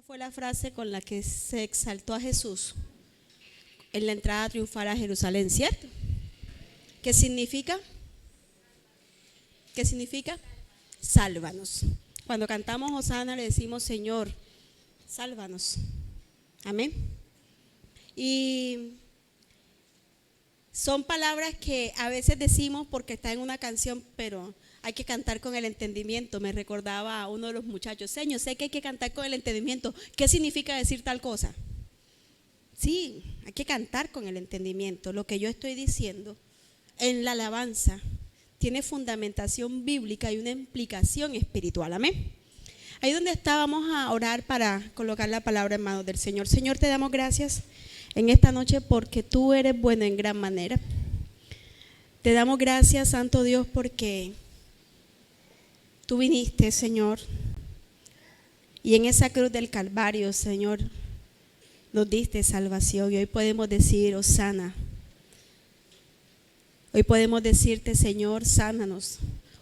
fue la frase con la que se exaltó a Jesús en la entrada triunfal a Jerusalén, ¿cierto? ¿Qué significa? ¿Qué significa? Sálvanos. Cuando cantamos Hosana le decimos, Señor, sálvanos. Amén. Y son palabras que a veces decimos porque está en una canción, pero hay que cantar con el entendimiento. Me recordaba a uno de los muchachos, Señor, sé que hay que cantar con el entendimiento. ¿Qué significa decir tal cosa? Sí, hay que cantar con el entendimiento. Lo que yo estoy diciendo en la alabanza tiene fundamentación bíblica y una implicación espiritual. Amén. Ahí donde estábamos a orar para colocar la palabra en manos del Señor. Señor, te damos gracias en esta noche porque tú eres bueno en gran manera. Te damos gracias, Santo Dios, porque tú viniste, Señor, y en esa cruz del Calvario, Señor, nos diste salvación. Y hoy podemos decir, Hosana. Hoy podemos decirte, Señor, sánanos.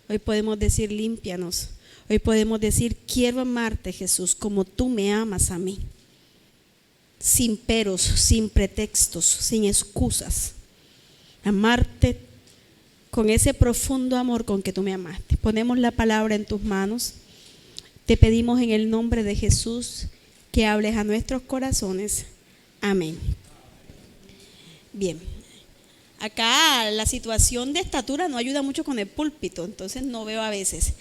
Hoy podemos decir, límpianos. Hoy podemos decir, quiero amarte, Jesús, como tú me amas a mí. Sin peros, sin pretextos, sin excusas. Amarte con ese profundo amor con que tú me amaste. Ponemos la palabra en tus manos. Te pedimos en el nombre de Jesús que hables a nuestros corazones. Amén. Bien. Acá la situación de estatura no ayuda mucho con el púlpito, entonces no veo a veces.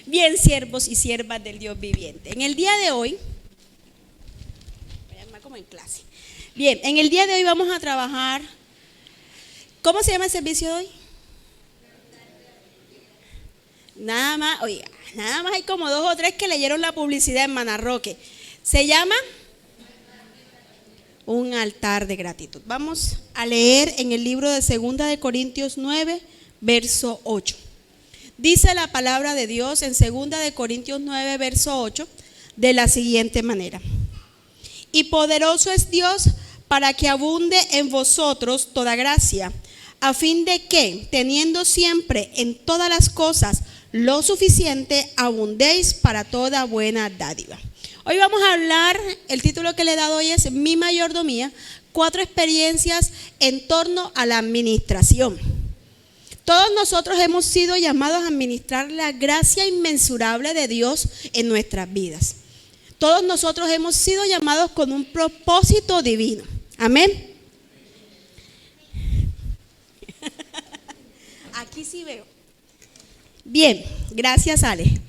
Bien, siervos y siervas del Dios viviente. En el día de hoy, voy a llamar como en clase. Bien, en el día de hoy vamos a trabajar. ¿Cómo se llama el servicio de hoy? Nada más, oiga, nada más hay como 2 o 3 que leyeron la publicidad en Manarroque. Se llama un altar de gratitud. Vamos a leer en el libro de 2 de Corintios 9, verso 8. Dice la palabra de Dios en 2 de Corintios 9, verso 8, de la siguiente manera. Y poderoso es Dios para que abunde en vosotros toda gracia, a fin de que, teniendo siempre en todas las cosas lo suficiente, abundéis para toda buena dádiva. Hoy vamos a hablar, el título que le he dado hoy es Mi mayordomía, 4 experiencias en torno a la administración. Todos nosotros hemos sido llamados a administrar la gracia inmensurable de Dios en nuestras vidas. Todos nosotros hemos sido llamados con un propósito divino. Amén. Aquí sí veo. Bien, gracias Ale.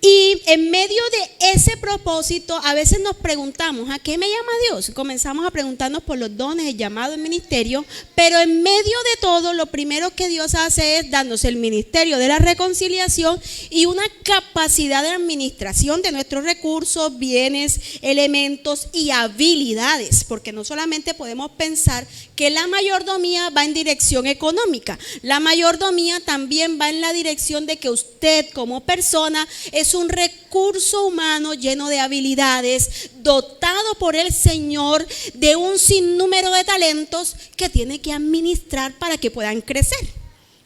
Y en medio de ese propósito, a veces nos preguntamos, ¿a qué me llama Dios? Comenzamos a preguntarnos por los dones, el llamado, el ministerio, pero en medio de todo, lo primero que Dios hace es darnos el ministerio de la reconciliación y una capacidad de administración de nuestros recursos, bienes, elementos y habilidades, porque no solamente podemos pensar que la mayordomía va en dirección económica, la mayordomía también va en la dirección de que usted como persona es un recurso humano lleno de habilidades, dotado por el Señor de un sinnúmero de talentos que tiene que administrar para que puedan crecer.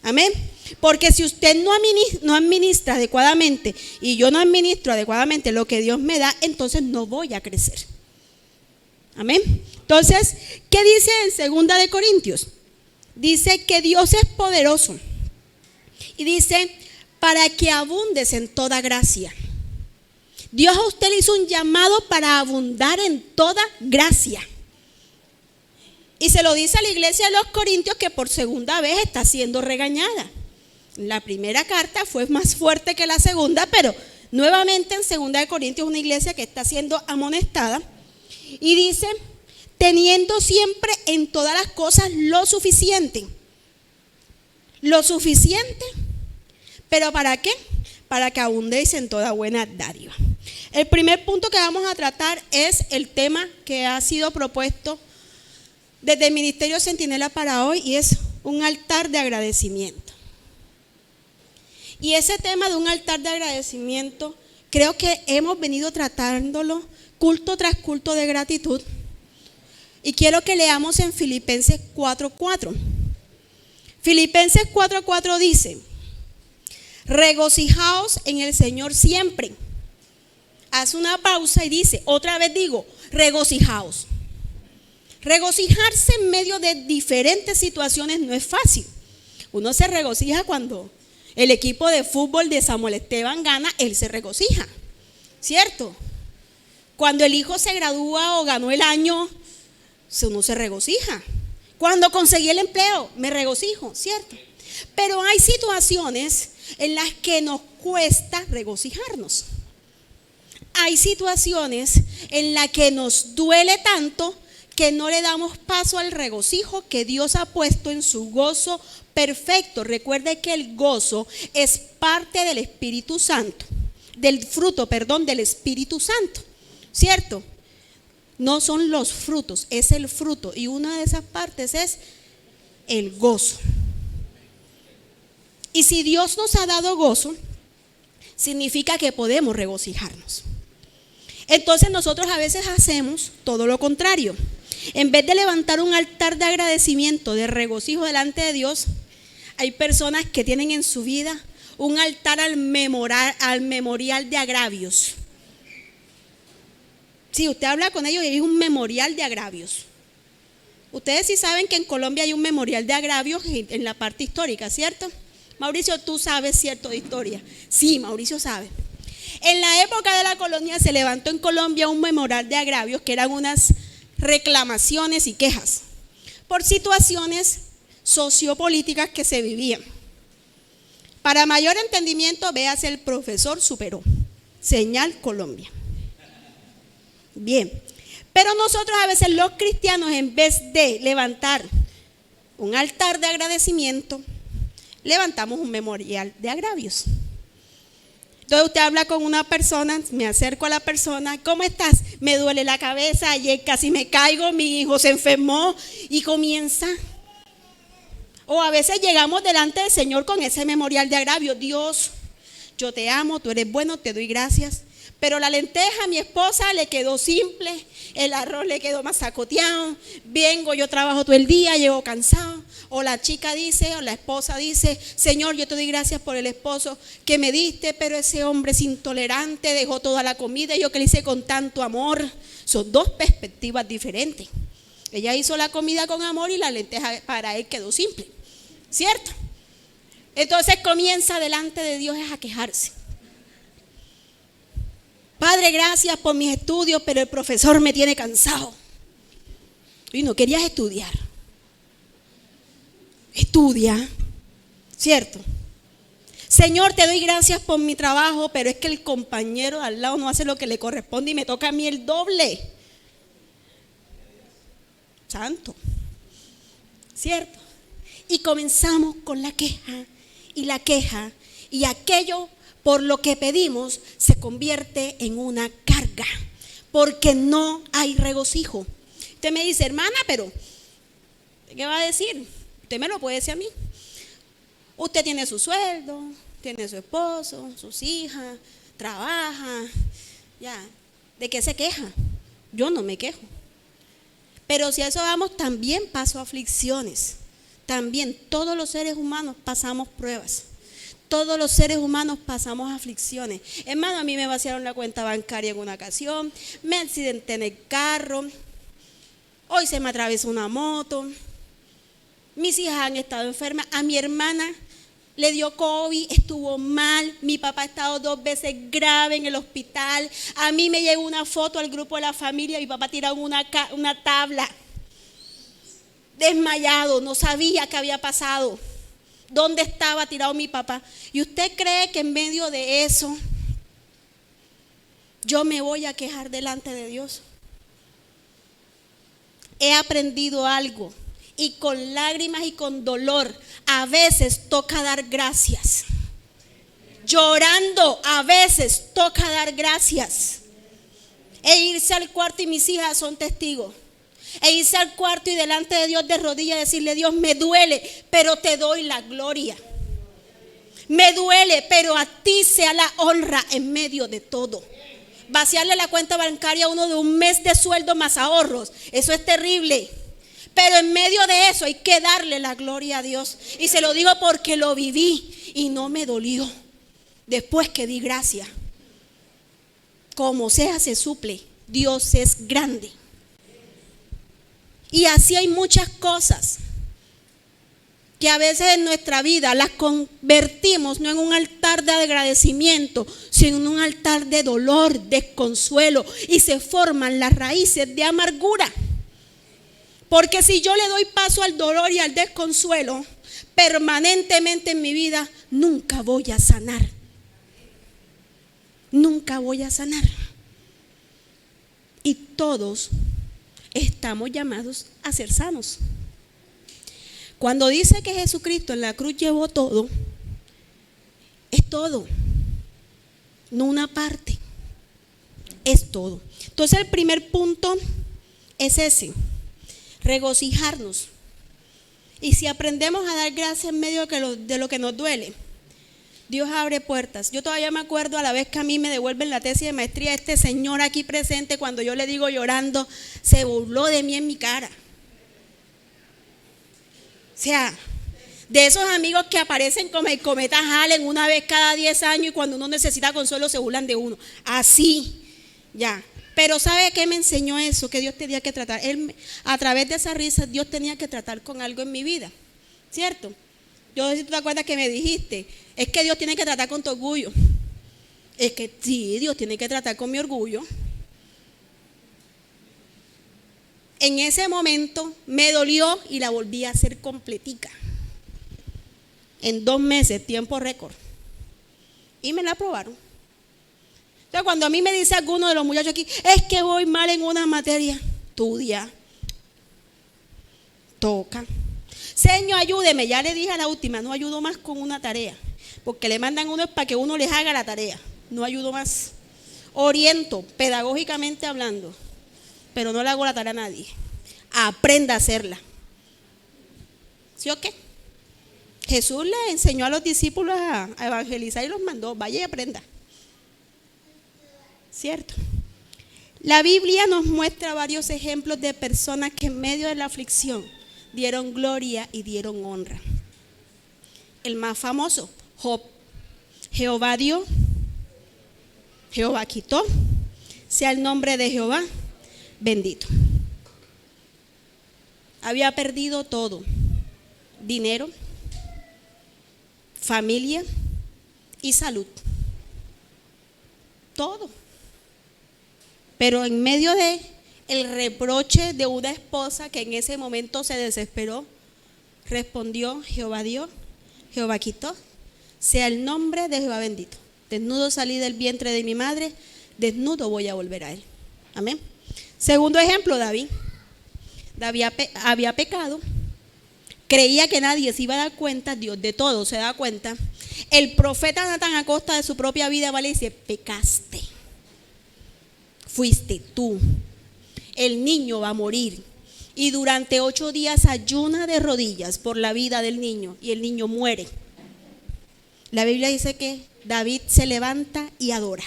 Amén. Porque si usted no administra adecuadamente y yo no administro adecuadamente lo que Dios me da, entonces no voy a crecer. Amén. Entonces, ¿qué dice en 2 de Corintios? Dice que Dios es poderoso. Y dice, para que abundes en toda gracia. Dios a usted le hizo un llamado para abundar en toda gracia. Y se lo dice a la iglesia de los Corintios que por segunda vez está siendo regañada. La primera carta fue más fuerte que la segunda, pero nuevamente en 2 de Corintios una iglesia que está siendo amonestada. Y dice, teniendo siempre en todas las cosas lo suficiente. Lo suficiente. ¿Pero para qué? Para que abundéis en toda buena dádiva. El primer punto que vamos a tratar es el tema que ha sido propuesto desde el Ministerio Centinela para hoy y es un altar de agradecimiento. Y ese tema de un altar de agradecimiento creo que hemos venido tratándolo culto tras culto de gratitud. Y quiero que leamos en Filipenses 4:4. Filipenses 4:4 dice, regocijaos en el Señor siempre. hace una pausa y dice, otra vez digo, regocijaos. Regocijarse en medio de diferentes situaciones no es fácil. Uno se regocija cuando el equipo de fútbol de Samuel Esteban gana, él se regocija, ¿cierto? Cuando el hijo se gradúa o ganó el año, uno se regocija. Cuando conseguí el empleo, me regocijo, ¿cierto? Pero hay situaciones en las que nos cuesta regocijarnos. Hay situaciones en las que nos duele tanto que no le damos paso al regocijo que Dios ha puesto en su gozo perfecto. Recuerde que el gozo es parte del Espíritu Santo, del fruto, del Espíritu Santo, ¿cierto? No son los frutos, es el fruto. Y una de esas partes es el gozo. Y si Dios nos ha dado gozo, significa que podemos regocijarnos. Entonces nosotros a veces hacemos todo lo contrario. En vez de levantar un altar de agradecimiento, de regocijo delante de Dios, hay personas que tienen en su vida un altar al memorial de agravios. Si usted habla con ellos, hay un memorial de agravios. Ustedes sí saben que en Colombia hay un memorial de agravios en la parte histórica, ¿cierto? Mauricio, tú sabes cierto de historia. Sí, Mauricio sabe. En la época de la colonia se levantó en Colombia un memorial de agravios que eran unas reclamaciones y quejas por situaciones sociopolíticas que se vivían. Para mayor entendimiento, véase el profesor Superó, Señal Colombia. Bien, pero nosotros a veces los cristianos, en vez de levantar un altar de agradecimiento, levantamos un memorial de agravios. Entonces usted habla con una persona, me acerco a la persona, ¿cómo estás? Me duele la cabeza, ayer casi me caigo, mi hijo se enfermó, y comienza. O a veces llegamos delante del Señor con ese memorial de agravio. Dios, yo te amo, tú eres bueno, te doy gracias. Pero la lenteja a mi esposa le quedó simple, el arroz le quedó masacoteado, vengo, yo trabajo todo el día, llego cansado. O la chica dice, o la esposa dice, Señor, yo te doy gracias por el esposo que me diste, pero ese hombre es intolerante, dejó toda la comida, yo que le hice con tanto amor. Son dos perspectivas diferentes. Ella hizo la comida con amor y la lenteja para él quedó simple, ¿cierto? Entonces comienza delante de Dios a quejarse. Padre, gracias por mis estudios, pero el profesor me tiene cansado. Y no querías estudiar. Estudia, ¿cierto? Señor, te doy gracias por mi trabajo, pero es que el compañero de al lado no hace lo que le corresponde y me toca a mí el doble. Santo, ¿cierto? Y comenzamos con la queja, y aquello por lo que pedimos se convierte en una carga, porque no hay regocijo. Usted me dice, hermana, pero ¿qué va a decir? Usted me lo puede decir a mí. Usted tiene su sueldo, tiene su esposo, sus hijas, trabaja, ya. ¿De qué se queja? Yo no me quejo. Pero si a eso vamos, también paso aflicciones. También todos los seres humanos pasamos pruebas. Todos los seres humanos pasamos aflicciones. Hermano, a mí me vaciaron la cuenta bancaria en una ocasión, me accidenté en el carro, hoy se me atravesó una moto, mis hijas han estado enfermas, a mi hermana le dio COVID, estuvo mal, mi papá ha estado 2 veces grave en el hospital, a mí me llegó una foto al grupo de la familia, mi papá tirado una tabla, desmayado, no sabía qué había pasado. ¿Dónde estaba tirado mi papá? ¿Y usted cree que en medio de eso yo me voy a quejar delante de Dios? He aprendido algo y con lágrimas y con dolor a veces toca dar gracias. Llorando a veces toca dar gracias. E irse al cuarto, y mis hijas son testigos. E irse al cuarto y delante de Dios de rodillas decirle, Dios, me duele, pero te doy la gloria. Me duele, pero a ti sea la honra en medio de todo. Vaciarle la cuenta bancaria a uno de un mes de sueldo más ahorros, eso es terrible. Pero en medio de eso hay que darle la gloria a Dios. Y se lo digo porque lo viví y no me dolió después que di gracias. como sea se suple. Dios es grande. Y así hay muchas cosas que a veces en nuestra vida las convertimos no en un altar de agradecimiento, sino en un altar de dolor, desconsuelo, y se forman las raíces de amargura. Porque si yo le doy paso al dolor y al desconsuelo permanentemente en mi vida, nunca voy a sanar. Nunca voy a sanar. Y todos estamos llamados a ser sanos. Cuando dice que Jesucristo en la cruz llevó todo, es todo, no una parte, es todo. Entonces el primer punto es ese, regocijarnos. Y si aprendemos a dar gracias en medio de lo que nos duele, Dios abre puertas. Yo todavía me acuerdo a la vez que a mí me devuelven la tesis de maestría, este señor aquí presente, cuando yo le digo llorando, se burló de mí en mi cara. O sea, de esos amigos que aparecen como el cometa Halley una vez cada 10 años y cuando uno necesita consuelo se burlan de uno. Así, ya. Pero ¿sabe qué me enseñó eso? Que Dios tenía que tratar. A través de esa risa, Dios tenía que tratar con algo en mi vida. ¿Cierto? Yo no sé si tú te acuerdas que me dijiste, es que Dios tiene que tratar con tu orgullo. Es que sí, Dios tiene que tratar con mi orgullo. En ese momento me dolió y la volví a hacer completica. En 2 meses, tiempo récord. Y me la aprobaron. Entonces cuando a mí me dice alguno de los muchachos aquí, es que voy mal en una materia, estudia, toca. Señor, ayúdeme, ya le dije a la última, no ayudo más con una tarea, porque le mandan uno es para que uno les haga la tarea, no ayudo más. Oriento, pedagógicamente hablando, pero no le hago la tarea a nadie. Aprenda a hacerla. ¿Sí o qué? Jesús le enseñó a los discípulos a evangelizar y los mandó, vaya y aprenda. ¿Cierto? La Biblia nos muestra varios ejemplos de personas que en medio de la aflicción dieron gloria y dieron honra. El más famoso, Job. Jehová dio, Jehová quitó, sea el nombre de Jehová bendito. Había perdido todo, dinero, familia y salud. Todo. Pero en medio de el reproche de una esposa que en ese momento se desesperó, respondió: Jehová dio, Jehová quitó, sea el nombre de Jehová bendito. Desnudo salí del vientre de mi madre, desnudo voy a volver a él. Amén. Segundo ejemplo, David. David había pecado, creía que nadie se iba a dar cuenta, Dios de todo se da cuenta. El profeta Natán, a costa de su propia vida, va y le dice: pecaste, fuiste tú, el niño va a morir. Y durante 8 días ayuna de rodillas por la vida del niño y el niño muere. La Biblia dice que David se levanta y adora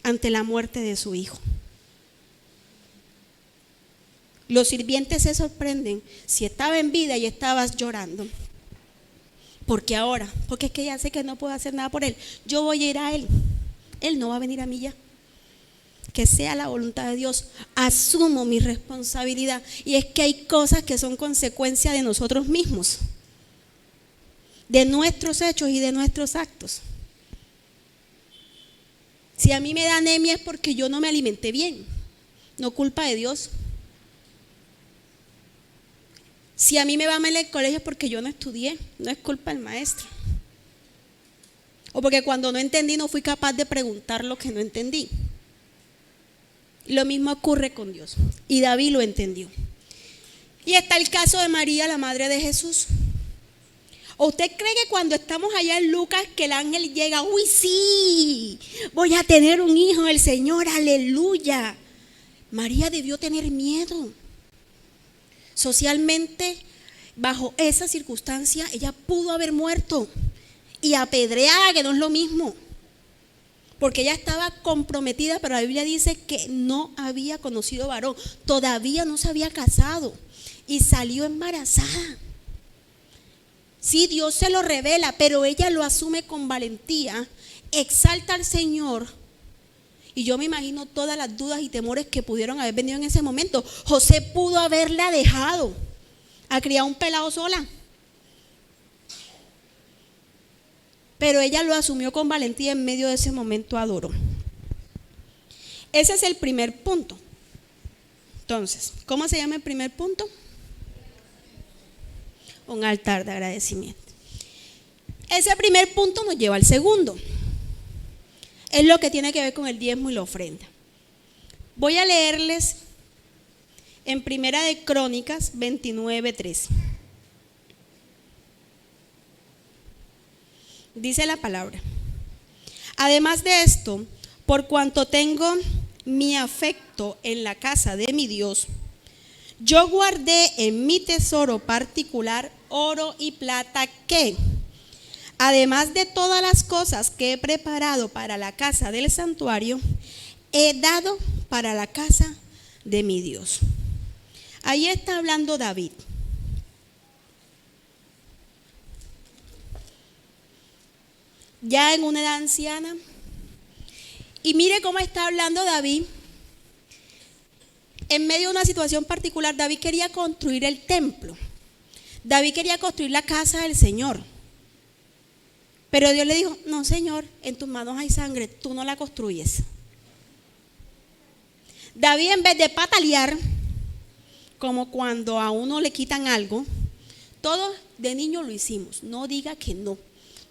ante la muerte de su hijo. Los sirvientes se sorprenden si estaba en vida y estabas llorando. Porque ahora, porque es que ya sé que no puedo hacer nada por él, yo voy a ir a él, él no va a venir a mí ya. Que sea la voluntad de Dios, asumo mi responsabilidad. Y es que hay cosas que son consecuencia de nosotros mismos, de nuestros hechos y de nuestros actos. Si a mí me da anemia es porque yo no me alimenté bien, no culpa de Dios. Si a mí me va mal en el colegio es porque yo no estudié, no es culpa del maestro. O porque cuando no entendí no fui capaz de preguntar lo que no entendí. Lo mismo ocurre con Dios. Y David lo entendió. Y está el caso de María, la madre de Jesús. ¿O usted cree que cuando estamos allá en Lucas que el ángel llega, uy sí, voy a tener un hijo del Señor, aleluya? María debió tener miedo. Socialmente, bajo esa circunstancia, ella pudo haber muerto y apedreada, que no es lo mismo, porque ella estaba comprometida, pero la Biblia dice que no había conocido varón, todavía no se había casado y salió embarazada. Sí, Dios se lo revela, pero ella lo asume con valentía, exalta al Señor Y yo me imagino todas las dudas y temores que pudieron haber venido en ese momento. José pudo haberla dejado a criar un pelado sola. Pero ella lo asumió con valentía en medio de ese momento adoro. Ese es el primer punto. Entonces, ¿cómo se llama el primer punto? Un altar de agradecimiento. Ese primer punto nos lleva al segundo. Es lo que tiene que ver con el diezmo y la ofrenda. Voy a leerles en Primera de Crónicas 29:13. Dice la palabra: además de esto, por cuanto tengo mi afecto en la casa de mi Dios, yo guardé en mi tesoro particular oro y plata que, además de todas las cosas que he preparado para la casa del santuario, he dado para la casa de mi Dios. Ahí está hablando David. Ya en una edad anciana. Y mire cómo está hablando David. En medio de una situación particular, David quería construir el templo. David quería construir la casa del Señor. Pero Dios le dijo: no, Señor, en tus manos hay sangre, tú no la construyes. David, en vez de patalear, como cuando a uno le quitan algo, todos de niño lo hicimos, no diga que no.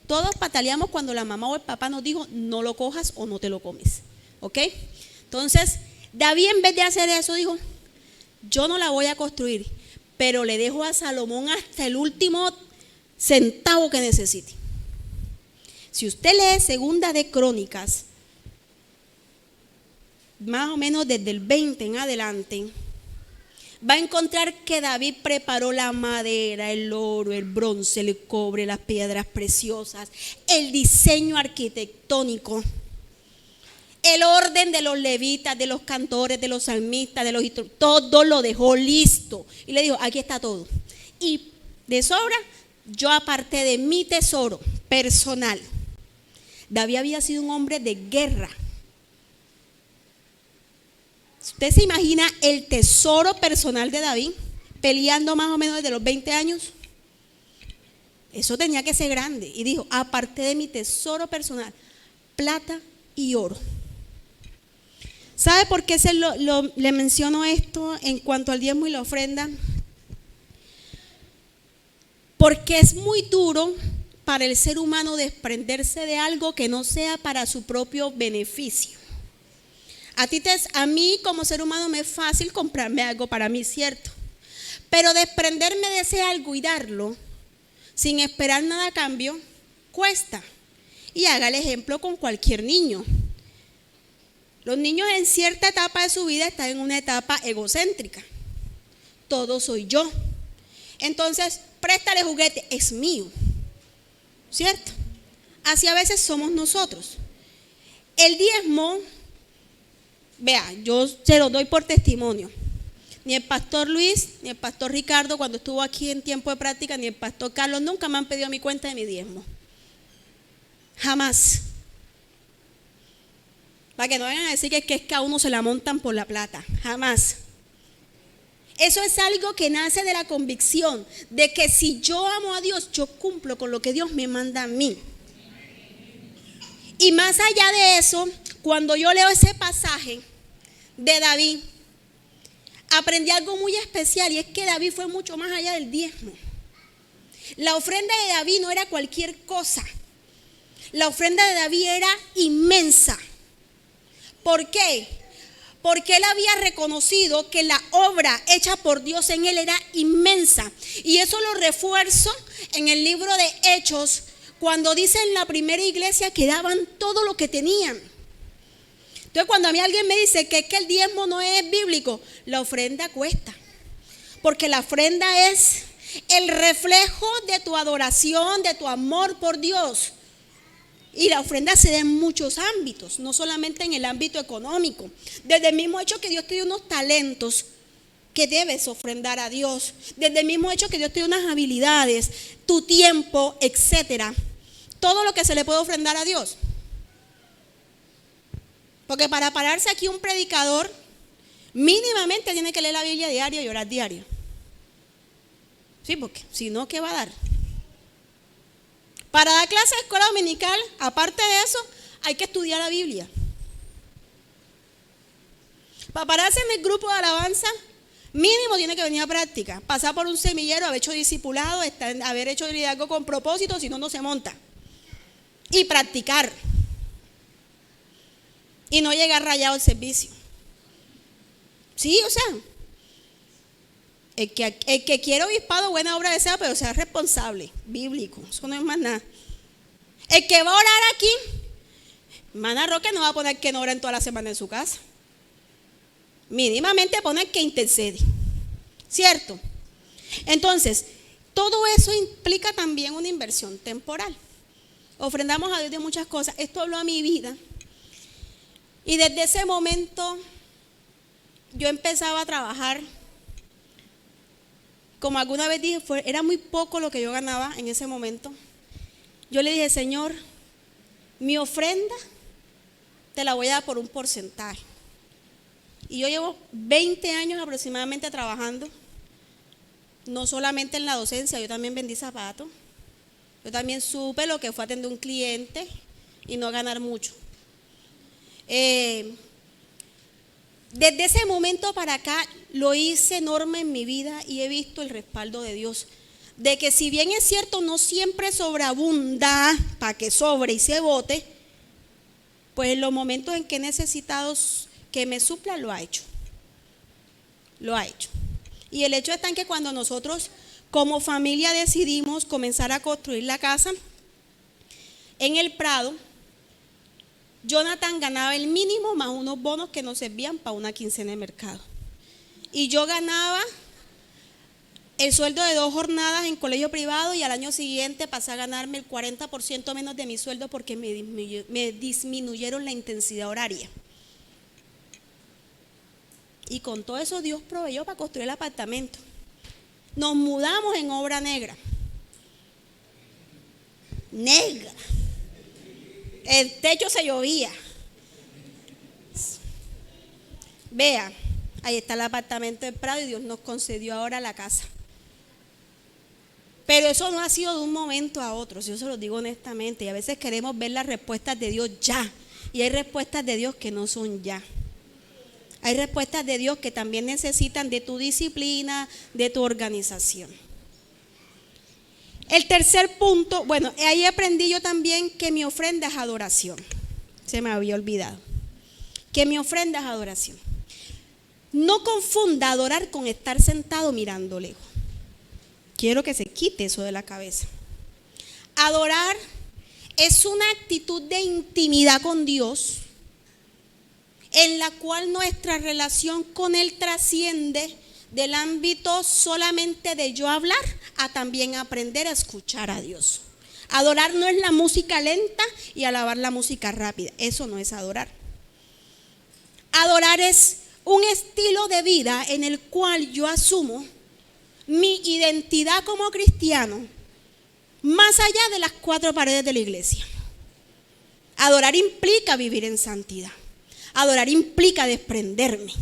Todos pataleamos cuando la mamá o el papá nos dijo: no lo cojas o no te lo comes. ¿Ok? Entonces, David, en vez de hacer eso, dijo: yo no la voy a construir, pero le dejo a Salomón hasta el último centavo que necesite. Si usted lee Segunda de Crónicas, más o menos desde el 20 en adelante, va a encontrar que David preparó la madera, el oro, el bronce, el cobre, las piedras preciosas, el diseño arquitectónico, el orden de los levitas, de los cantores, de los salmistas, de los instrumentos, todo lo dejó listo. Y le dijo: aquí está todo. Y de sobra, yo aparté de mi tesoro personal. David había sido un hombre de guerra. ¿Usted se imagina el tesoro personal de David peleando más o menos desde los 20 años? Eso tenía que ser grande. Y dijo: aparte de mi tesoro personal, plata y oro. ¿Sabe por qué le menciono esto en cuanto al diezmo y la ofrenda? Porque es muy duro para el ser humano desprenderse de algo que no sea para su propio beneficio. A mí como ser humano me es fácil comprarme algo para mí, cierto, pero desprenderme de ese algo y darlo sin esperar nada a cambio cuesta. Y haga el ejemplo con cualquier niño. Los niños en cierta etapa de su vida están en una etapa egocéntrica. Todo soy yo. Entonces, préstale juguete, es mío, ¿cierto? Así a veces somos nosotros. El diezmo, vea, yo se lo doy por testimonio. Ni el pastor Luis, ni el pastor Ricardo, cuando estuvo aquí en tiempo de práctica, ni el pastor Carlos nunca me han pedido mi cuenta de mi diezmo. Jamás. Para que no vengan a decir que es que a uno se la montan por la plata. Jamás. Eso es algo que nace de la convicción de que si yo amo a Dios, yo cumplo con lo que Dios me manda a mí. Y más allá de eso, cuando yo leo ese pasaje de David, aprendí algo muy especial, y es que David fue mucho más allá del diezmo. La ofrenda de David no era cualquier cosa. La ofrenda de David era inmensa. ¿Por qué? Porque él había reconocido que la obra hecha por Dios en él era inmensa. Y eso lo refuerzo en el libro de Hechos, cuando dice en la primera iglesia que daban todo lo que tenían. Entonces, cuando a mí alguien me dice que es que el diezmo no es bíblico, la ofrenda cuesta. Porque la ofrenda es el reflejo de tu adoración, de tu amor por Dios. Y la ofrenda se da en muchos ámbitos, no solamente en el ámbito económico. Desde el mismo hecho que Dios te dio unos talentos que debes ofrendar a Dios. Desde el mismo hecho que Dios te dio unas habilidades, tu tiempo, etcétera. Todo lo que se le puede ofrendar a Dios. Porque para pararse aquí un predicador, mínimamente tiene que leer la Biblia diario y orar diario. Sí, porque si no, ¿qué va a dar? Para dar clase de escuela dominical, aparte de eso, hay que estudiar la Biblia. Para pararse en el grupo de alabanza, mínimo tiene que venir a práctica. Pasar por un semillero, haber hecho discipulado, haber hecho liderazgo con propósito, si no, no se monta. Y practicar. Y no llegar rayado al servicio. Sí, o sea, el que quiere obispado, buena obra desea, pero sea responsable, bíblico. Eso no es más nada. El que va a orar aquí, hermana Roque no va a poner que no ora en toda la semana en su casa. Mínimamente poner que intercede. ¿Cierto? Entonces, todo eso implica también una inversión temporal. Ofrendamos a Dios de muchas cosas. Esto habló a mi vida. Y desde ese momento yo empezaba a trabajar. Como alguna vez dije, era muy poco lo que yo ganaba en ese momento. Yo le dije, Señor, mi ofrenda te la voy a dar por un porcentaje. Y yo llevo 20 años aproximadamente trabajando, no solamente en la docencia, yo también vendí zapatos. Yo también supe lo que fue atender un cliente y no ganar mucho. Desde ese momento para acá lo hice enorme en mi vida y he visto el respaldo de Dios. De que si bien es cierto, no siempre sobreabunda para que sobre y se bote, pues en los momentos en que he necesitado que me supla, lo ha hecho. Lo ha hecho. Y el hecho está en que cuando nosotros como familia decidimos comenzar a construir la casa en el Prado, Jonathan ganaba el mínimo más unos bonos que nos servían para una quincena de mercado. Y yo ganaba el sueldo de 2 jornadas en colegio privado y al año siguiente pasé a ganarme el 40% menos de mi sueldo porque me disminuyeron la intensidad horaria. Y con todo eso Dios proveyó para construir el apartamento. Nos mudamos en obra negra. Negra. El techo se llovía. Vea, ahí está el apartamento del Prado y Dios nos concedió ahora la casa. Pero eso no ha sido de un momento a otro, yo se lo digo honestamente. Y a veces queremos ver las respuestas de Dios ya. Y hay respuestas de Dios que no son ya. Hay respuestas de Dios que también necesitan de tu disciplina, de tu organización. El tercer punto, bueno, ahí aprendí yo también que mi ofrenda es adoración. Se me había olvidado. Que mi ofrenda es adoración. No confunda adorar con estar sentado mirando lejos. Quiero que se quite eso de la cabeza. Adorar es una actitud de intimidad con Dios, en la cual nuestra relación con Él trasciende del ámbito solamente de yo hablar a también aprender a escuchar a Dios. Adorar no es la música lenta y alabar la música rápida. Eso no es adorar. Adorar es un estilo de vida en el cual yo asumo mi identidad como cristiano más allá de las 4 paredes de la iglesia. Adorar implica vivir en santidad. Adorar implica desprenderme.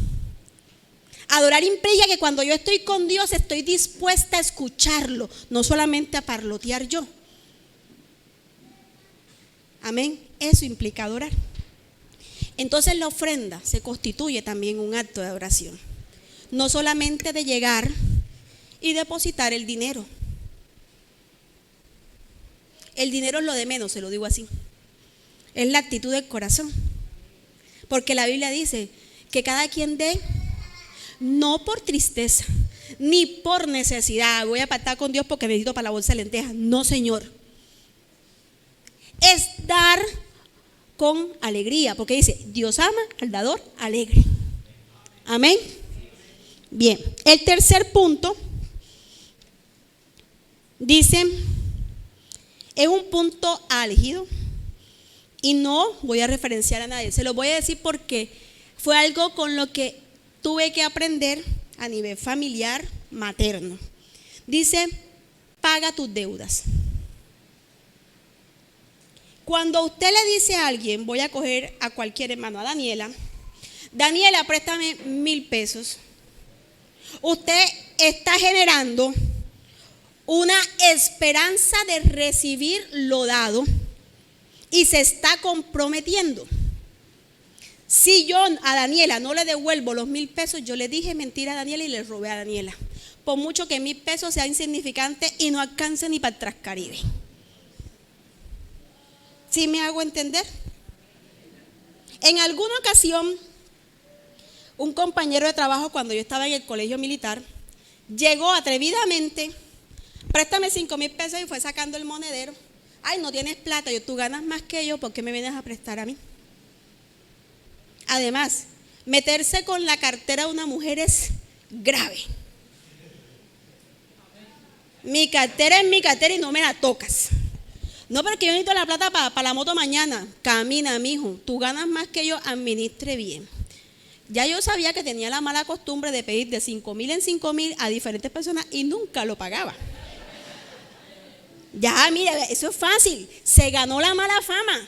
Adorar implica que cuando yo estoy con Dios estoy dispuesta a escucharlo, no solamente a parlotear yo. Amén. Eso implica adorar. Entonces la ofrenda se constituye también un acto de adoración. No solamente de llegar y depositar el dinero. El dinero es lo de menos, se lo digo así. Es la actitud del corazón. Porque la Biblia dice que cada quien dé, no por tristeza, ni por necesidad. Voy a pactar con Dios porque necesito para la bolsa de lentejas. No, Señor. Es dar con alegría, porque dice, Dios ama al dador alegre. Amén. Bien, el tercer punto dice, es un punto álgido y no voy a referenciar a nadie, se lo voy a decir porque fue algo con lo que tuve que aprender a nivel familiar, materno. Dice, paga tus deudas. Cuando usted le dice a alguien, voy a coger a cualquier hermano, a Daniela, Daniela, préstame 1,000 pesos. Usted está generando una esperanza de recibir lo dado y se está comprometiendo. Si yo a Daniela no le devuelvo los 1,000 pesos, yo le dije mentira a Daniela y le robé a Daniela. Por mucho que 1,000 pesos sea insignificante y no alcance ni para el Transcaribe. ¿Sí me hago entender? En alguna ocasión, un compañero de trabajo, cuando yo estaba en el colegio militar, llegó atrevidamente, préstame 5,000 pesos, y fue sacando el monedero. Ay, no tienes plata, tú ganas más que yo, ¿por qué me vienes a prestar a mí? Además, meterse con la cartera de una mujer es grave. Mi cartera es mi cartera y no me la tocas. No, porque yo necesito la plata para la moto mañana. Camina, mijo, tú ganas más que yo, administre bien. Ya yo sabía que tenía la mala costumbre de pedir de 5,000 en 5,000 a diferentes personas y nunca lo pagaba. Ya, mira, eso es fácil. Se ganó la mala fama.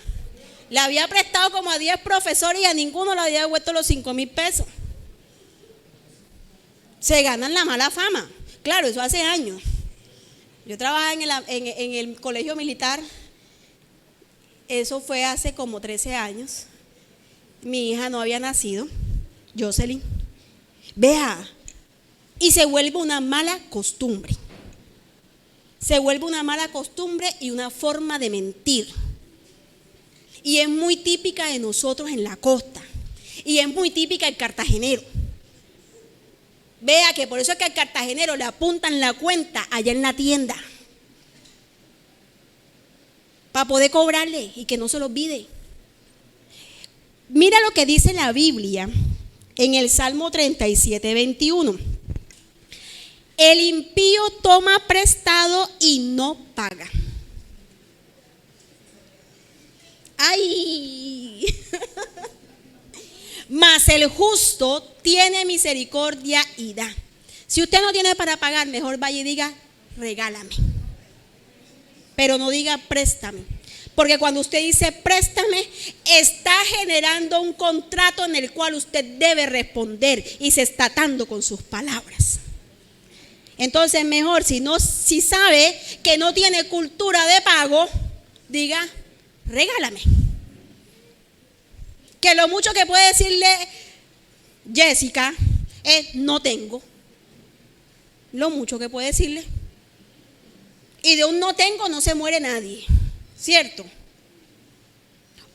Le había prestado como a 10 profesores y a ninguno le había devuelto los 5,000 pesos. Se ganan la mala fama. Claro, eso hace años. Yo trabajaba en el colegio militar. Eso fue hace como 13 años. Mi hija no había nacido, Jocelyn. Vea, y se vuelve una mala costumbre. Se vuelve una mala costumbre y una forma de mentir. Y es muy típica de nosotros en la costa. Y es muy típica del cartagenero. Vea que por eso es que al cartagenero le apuntan la cuenta allá en la tienda. Para poder cobrarle y que no se lo olvide. Mira lo que dice la Biblia en el Salmo 37, 21. El impío toma prestado y no paga. ¡Ay! Mas el justo tiene misericordia y da. Si usted no tiene para pagar, mejor vaya y diga, regálame. Pero no diga préstame. Porque cuando usted dice préstame, está generando un contrato en el cual usted debe responder y se está atando con sus palabras. Entonces mejor, si sabe que no tiene cultura de pago, diga, regálame. Que lo mucho que puede decirle Jessica es no tengo. Lo mucho que puede decirle. Y de un no tengo no se muere nadie, ¿cierto?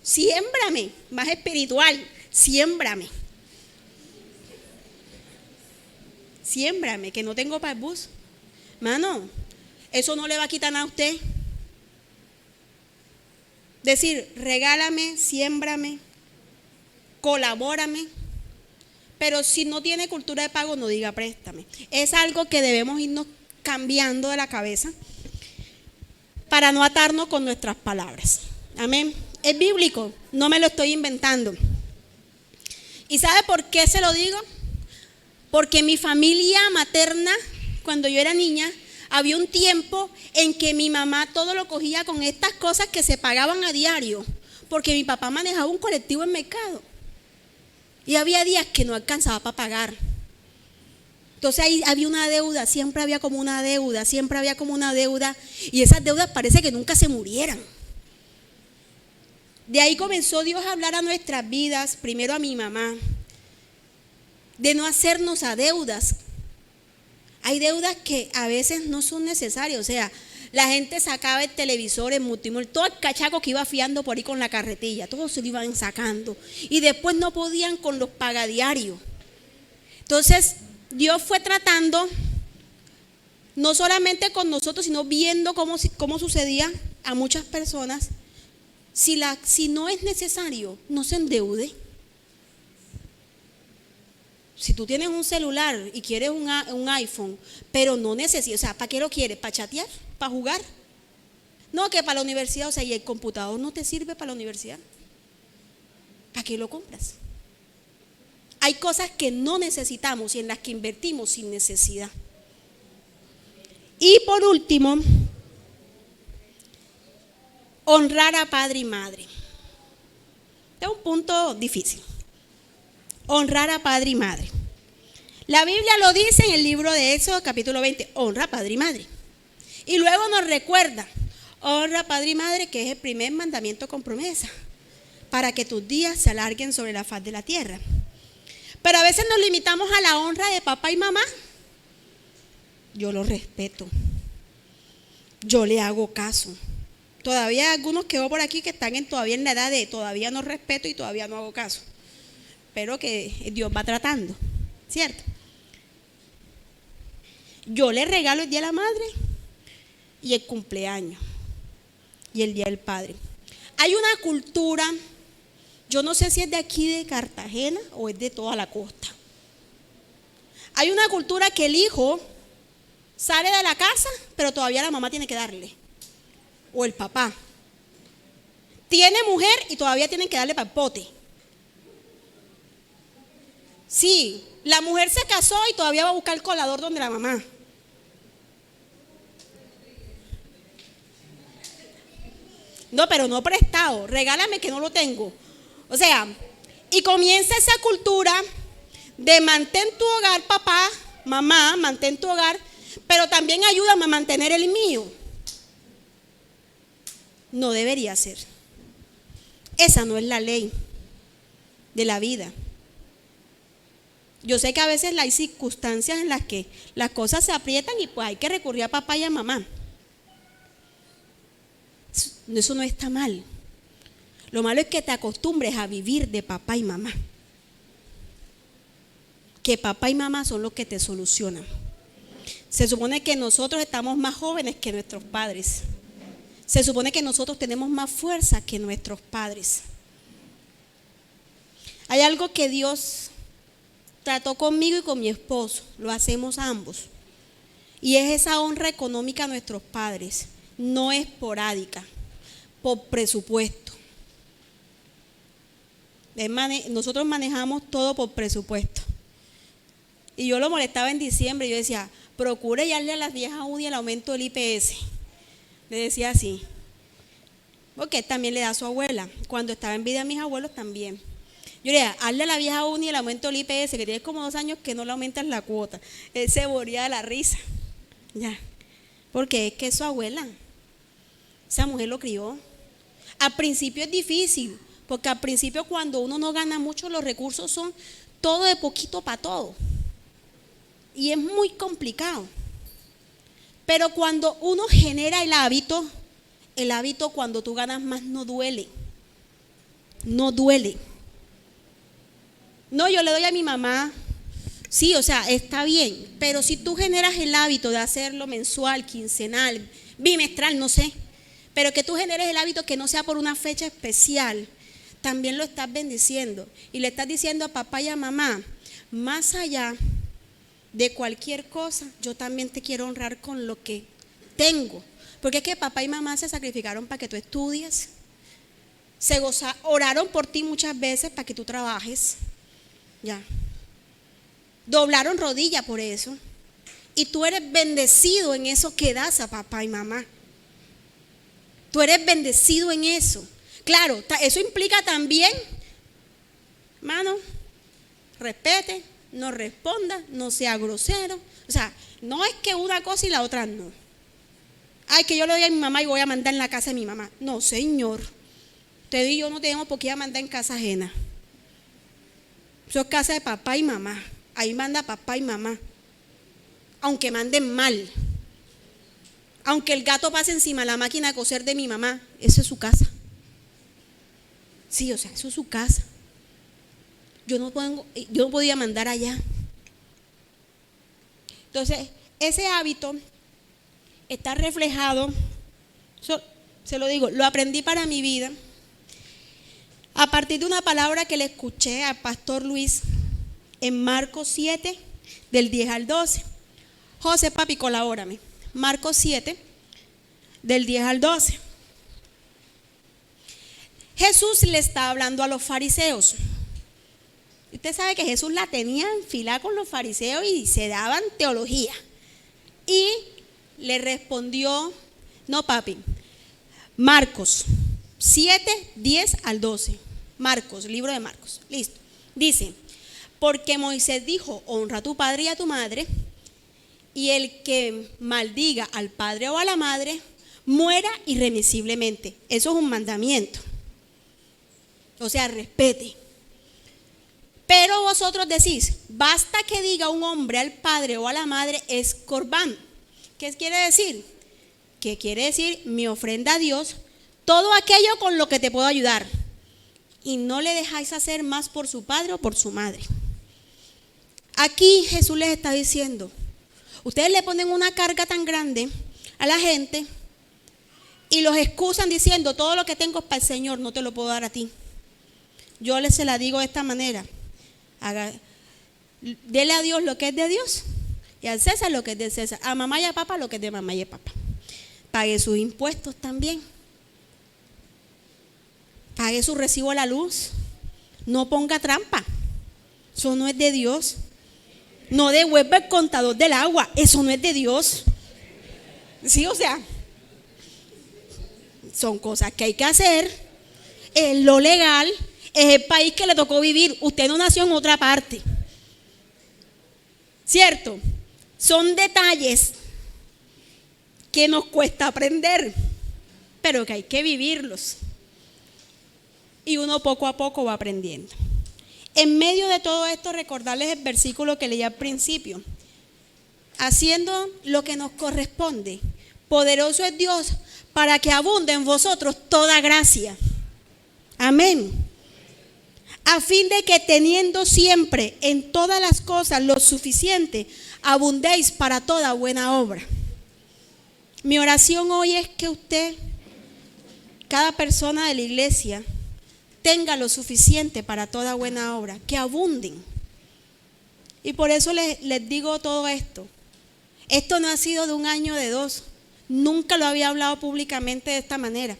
Siémbrame, más espiritual, siémbrame. Siémbrame, que no tengo para el bus. Mano, eso no le va a quitar nada a usted. Decir, regálame, siémbrame, colabórame. Pero si no tiene cultura de pago, no diga préstame. Es algo que debemos irnos cambiando de la cabeza para no atarnos con nuestras palabras. Amén. Es bíblico, no me lo estoy inventando. ¿Y sabe por qué se lo digo? Porque mi familia materna, cuando yo era niña, había un tiempo en que mi mamá todo lo cogía con estas cosas que se pagaban a diario, porque mi papá manejaba un colectivo en mercado. Y había días que no alcanzaba para pagar. Entonces ahí había una deuda, siempre había como una deuda, y esas deudas parece que nunca se murieran. De ahí comenzó Dios a hablar a nuestras vidas, primero a mi mamá, de no hacernos a deudas. Hay deudas que a veces no son necesarias, o sea, la gente sacaba el televisor, el multimóvil, todo el cachaco que iba fiando por ahí con la carretilla, todo se lo iban sacando y después no podían con los pagadiarios. Entonces Dios fue tratando no solamente con nosotros, sino viendo cómo sucedía a muchas personas. Si no es necesario, no se endeude. Si tú tienes un celular y quieres un iPhone, pero no necesitas, o sea, ¿para qué lo quieres? ¿Para chatear? ¿Para jugar? No, que para la universidad, o sea, y el computador no te sirve para la universidad. ¿Para qué lo compras? Hay cosas que no necesitamos y en las que invertimos sin necesidad. Y por último, Honrar a padre y madre. Este es un punto difícil. Honrar a padre y madre. La Biblia lo dice en el libro de Éxodo capítulo 20. Honra a padre y madre. Y luego nos recuerda. Honra a padre y madre, que es el primer mandamiento con promesa, para que tus días se alarguen sobre la faz de la tierra. Pero a veces nos limitamos a la honra de papá y mamá. Yo lo respeto. Yo le hago caso. Todavía hay algunos que veo por aquí que están todavía en la edad de todavía no respeto y todavía no hago caso. Pero que Dios va tratando, ¿cierto? Yo le regalo el día de la madre y el cumpleaños y el día del padre. Hay una cultura, yo no sé si es de aquí de Cartagena o es de toda la costa. Hay una cultura que el hijo sale de la casa, pero todavía la mamá tiene que darle. O el papá. Tiene mujer y todavía tienen que darle papote. Sí, la mujer se casó y todavía va a buscar el colador donde la mamá. No, pero no prestado, regálame que no lo tengo. O sea, y comienza esa cultura de mantén tu hogar, papá, mamá, mantén tu hogar, pero también ayúdame a mantener el mío. No debería ser. Esa no es la ley de la vida. Yo sé que a veces hay circunstancias en las que las cosas se aprietan y pues hay que recurrir a papá y a mamá. Eso no está mal. Lo malo es que te acostumbres a vivir de papá y mamá. Que papá y mamá son los que te solucionan. Se supone que nosotros estamos más jóvenes que nuestros padres. Se supone que nosotros tenemos más fuerza que nuestros padres. Hay algo que Dios trató conmigo y con mi esposo. Lo hacemos ambos. Y es esa honra económica a nuestros padres. No esporádica, por presupuesto. Nosotros manejamos todo por presupuesto. Y yo lo molestaba en diciembre. Yo decía, procure darle a las viejas UDI el aumento del IPS. Le decía así, porque él también le da a su abuela. Cuando estaba en vida a mis abuelos también. Yo le decía, hazle a la vieja UNI el aumento del IPS, que tiene como 2 años que no le aumentas la cuota. Él se moría de la risa. Ya. Porque es que es su abuela. Esa mujer lo crió. Al principio es difícil, porque al principio cuando uno no gana mucho, los recursos son todo de poquito para todo. Y es muy complicado. Pero cuando uno genera el hábito cuando tú ganas más no duele. No duele. No, yo le doy a mi mamá. Sí, o sea, está bien. Pero si tú generas el hábito de hacerlo mensual, quincenal, bimestral, no sé. Pero que tú generes el hábito que no sea por una fecha especial, también lo estás bendiciendo. Y le estás diciendo a papá y a mamá, más allá de cualquier cosa, yo también te quiero honrar con lo que tengo. Porque es que papá y mamá se sacrificaron para que tú estudies. Oraron por ti muchas veces para que tú trabajes. Ya. Doblaron rodillas por eso. Y tú eres bendecido en eso que das a papá y mamá. Tú eres bendecido en eso. Claro, eso implica también, hermano, respete, no responda, no sea grosero. O sea, no es que una cosa y la otra no. Ay, que yo le doy a mi mamá y voy a mandar en la casa de mi mamá. No, señor. Usted y yo no tenemos por qué ir a mandar en casa ajena. Eso es casa de papá y mamá. Ahí manda papá y mamá. Aunque manden mal. Aunque el gato pase encima de la máquina de coser de mi mamá, eso es su casa. Sí, o sea, eso es su casa. Yo no podía mandar allá. Entonces, ese hábito está reflejado, se lo digo, lo aprendí para mi vida a partir de una palabra que le escuché al pastor Luis en Marcos 7, del 10 al 12. José, papi, colabórame. Marcos 7, del 10 al 12. Jesús le está hablando a los fariseos. Usted sabe que Jesús la tenía enfilada con los fariseos y se daban teología. Y le respondió, no papi, Marcos 7, 10 al 12. Marcos, libro de Marcos. Listo. Dice, porque Moisés dijo, honra a tu padre y a tu madre, y el que maldiga al padre o a la madre, muera irremisiblemente. Eso es un mandamiento. O sea, respete. Pero vosotros decís, basta que diga un hombre al padre o a la madre es corbán. ¿Qué quiere decir? Que quiere decir mi ofrenda a Dios, todo aquello con lo que te puedo ayudar. Y no le dejáis hacer más por su padre o por su madre. Aquí Jesús les está diciendo, ustedes le ponen una carga tan grande a la gente y los excusan diciendo, todo lo que tengo es para el Señor, no te lo puedo dar a ti. Yo les se la digo de esta manera. Dele a Dios lo que es de Dios y al César lo que es de César, a mamá y a papá lo que es de mamá y a papá. Pague sus impuestos también, pague su recibo a la luz, no ponga trampa, eso no es de Dios. No devuelva el contador del agua, eso no es de Dios. Sí, o sea, son cosas que hay que hacer, es lo legal. Es el país que le tocó vivir. Usted no nació en otra parte. ¿Cierto? Son detalles que nos cuesta aprender, pero que hay que vivirlos. Y uno poco a poco va aprendiendo. En medio de todo esto, recordarles el versículo que leí al principio. Haciendo lo que nos corresponde. Poderoso es Dios para que abunde en vosotros toda gracia. Amén. A fin de que teniendo siempre en todas las cosas lo suficiente, abundéis para toda buena obra. Mi oración hoy es que usted, cada persona de la iglesia, tenga lo suficiente para toda buena obra, que abunden. Y por eso les digo todo esto. Esto no ha sido de un año, de dos. Nunca lo había hablado públicamente de esta manera.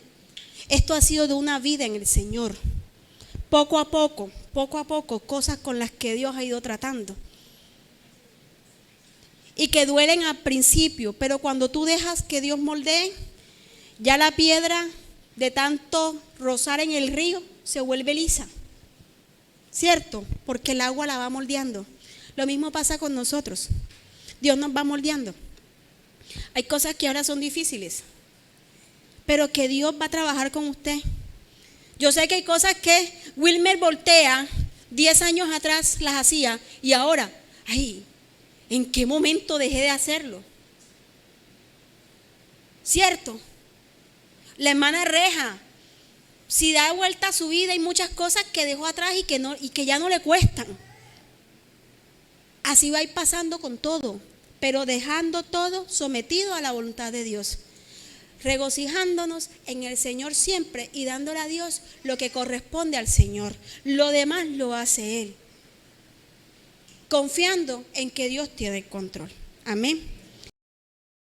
Esto ha sido de una vida en el Señor. Poco a poco, cosas con las que Dios ha ido tratando. Y que duelen al principio, pero cuando tú dejas que Dios moldee, ya la piedra de tanto rozar en el río se vuelve lisa. ¿Cierto? Porque el agua la va moldeando. Lo mismo pasa con nosotros. Dios nos va moldeando. Hay cosas que ahora son difíciles, pero que Dios va a trabajar con usted. Yo sé que hay cosas que Wilmer Voltea 10 años atrás las hacía y ahora, ¿en qué momento dejé de hacerlo? ¿Cierto? La hermana Reja, si da vuelta a su vida, hay muchas cosas que dejó atrás y que ya no le cuestan. Así va a ir pasando con todo, pero dejando todo sometido a la voluntad de Dios. Regocijándonos en el Señor siempre y dándole a Dios lo que corresponde al Señor. Lo demás lo hace Él, confiando en que Dios tiene el control. Amén.